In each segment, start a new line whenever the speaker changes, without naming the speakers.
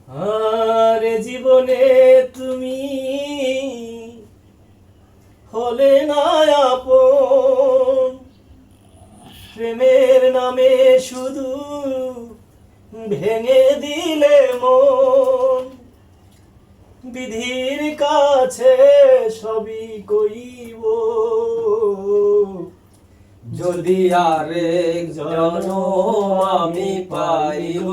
আর জীবনে তুমি হলে না আপন, প্রেমের নামে শুধু ভেঙে দিলে মন। বিধির কাছে সবই কইব,
যদি আরেক জনম আমি পাইব,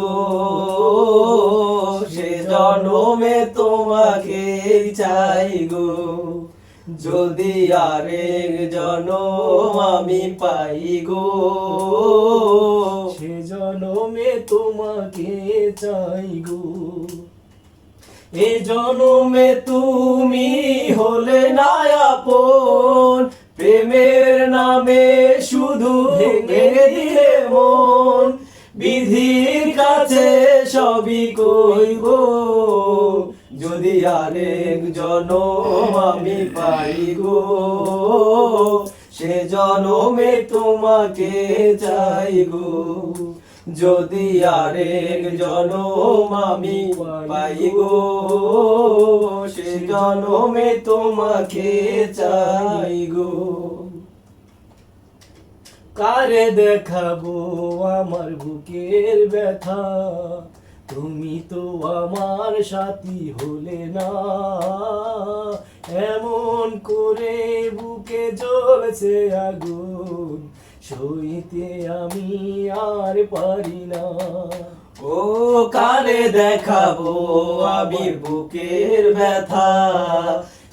সে জনমে তোমাকে চাই গো। যদি আরেক জনম আমি পাই গো,
সে জনমে তোমাকে চাই গো।
এ জনমে তুমি হলে না আপন, প্রেমের নামে শুধু ভেঙে দিলে মন। বিধির কাছে সবই কইব, যদি আরেক জনম আমি পাই গো, সে জনমে তোমাকে চাই গো। যদি আরেক জনম আমি পাই গো, সে জনমে তোমাকে চাই গো।
কারে দেখাবো আমার বুকের ব্যথা, তুমি তো আমার সাথী হলে না। এমন করে বুকে জ্বলছে আগুন, সইতে আমি আর পারি না।
ও কারে দেখাবো আমি বুকের ব্যথা,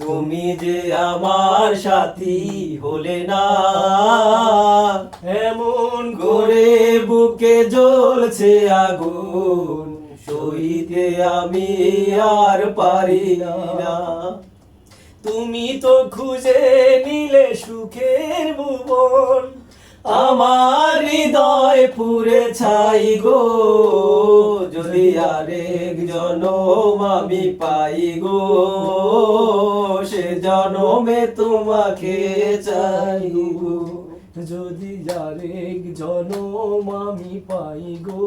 তুমি যে আমার সাথী হলে না।
এমন
করে বুকে জ্বলছে আগুন, সইতে আমি আর পারি না।
তুমি তো খুঁজে নিলে সুখের ভুবন,
আমার হৃদয় পুরে ছাই গো। যদি আরেক জনম আমি পাই গো, সে জনমে তোমাকে চাই গো।
যদি আরেক জনম আমি পাই গো,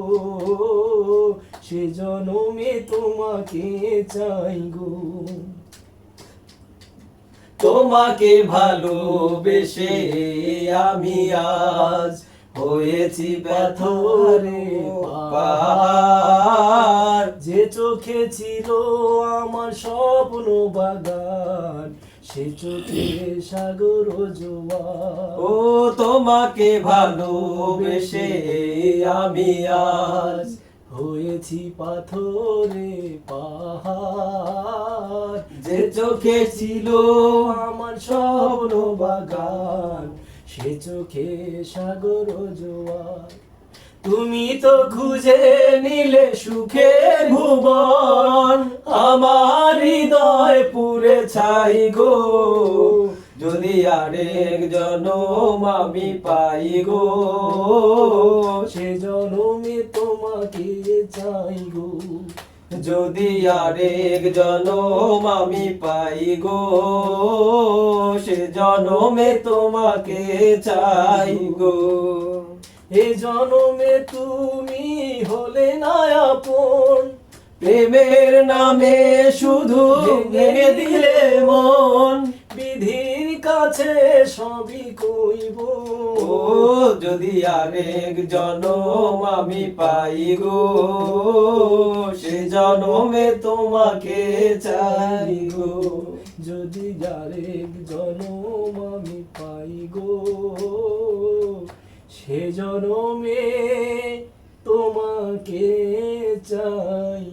সে জনমে তোমাকে চাই গো।
তোমাকে ভালোবেসে আমি আজ হয়েছি ব্যথরে পাহাড়।
যে চোখে ছিল আমার স্বপ্ন বাগান, সে চোখে সাগর জোয়ার।
ও তোমাকে ভালোবেসে আমি আজ
হয়েছি পাথরে পাহাড়।
যে চোখে ছিল
আমার স্বপ্ন বাগান, সে চোখে সাগর জোয়ার। তুমি তো খুঁজে নিলে সুখের ভুবন,
আমার হৃদয় পুরে ছাই গো। যদি আরেক জনম আমি পাই গো,
সে জনমে তোমাকে চাই গো।
যদি আরেক জনম আমি পাই গো, সে জনমে তোমাকে চাই গো।
এ জনমে তুমি হলে না আপন,
প্রেমের নামে শুধু ভেঙে দিলে মন।
বিধির কাছে সবই কইব,
ও যদি আরেক জনম আমি পাই গো, সে জনমে তোমাকে চাই গো।
যদি আরেক জনম আমি পাই গো, সে জনমে তোমাকে চাই।